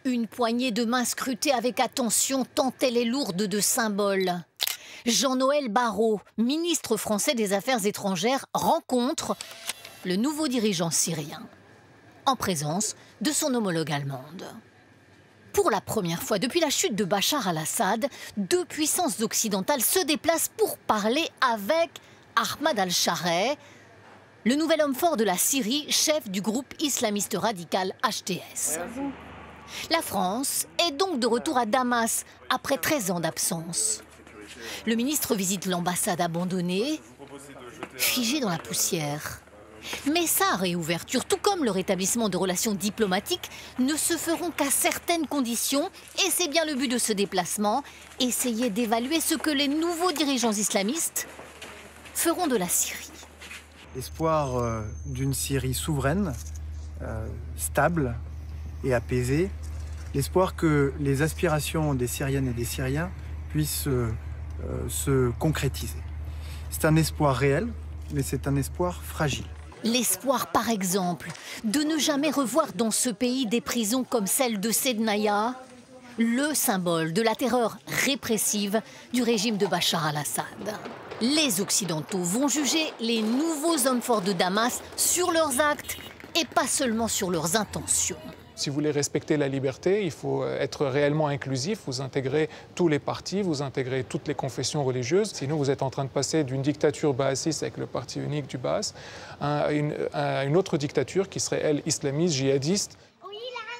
Une poignée de mains scrutée avec attention tant elle est lourde de symboles. Jean-Noël Barrot, ministre français des Affaires étrangères, rencontre le nouveau dirigeant syrien, en présence de son homologue allemande. Pour la première fois depuis la chute de Bachar al-Assad, deux puissances occidentales se déplacent pour parler avec Ahmad al-Sharai, le nouvel homme fort de la Syrie, chef du groupe islamiste radical HTS. La France est donc de retour à Damas après 13 ans d'absence. Le ministre visite l'ambassade abandonnée, figée dans la poussière. Mais sa réouverture, tout comme le rétablissement de relations diplomatiques, ne se feront qu'à certaines conditions. Et c'est bien le but de ce déplacement, essayer d'évaluer ce que les nouveaux dirigeants islamistes feront de la Syrie. L'espoir d'une Syrie souveraine, stable et apaisée. L'espoir que les aspirations des Syriennes et des Syriens puissent se concrétiser. C'est un espoir réel, mais c'est un espoir fragile. L'espoir, par exemple, de ne jamais revoir dans ce pays des prisons comme celle de Sednaya, le symbole de la terreur répressive du régime de Bachar al-Assad. Les Occidentaux vont juger les nouveaux hommes forts de Damas sur leurs actes et pas seulement sur leurs intentions. Si vous voulez respecter la liberté, il faut être réellement inclusif, vous intégrez tous les partis, vous intégrez toutes les confessions religieuses. Sinon, vous êtes en train de passer d'une dictature baathiste avec le parti unique du Baas à une autre dictature qui serait, elle, islamiste, djihadiste.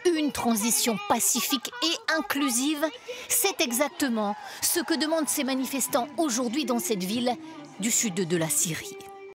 Une transition pacifique et inclusive, c'est exactement ce que demandent ces manifestants aujourd'hui dans cette ville du sud de la Syrie.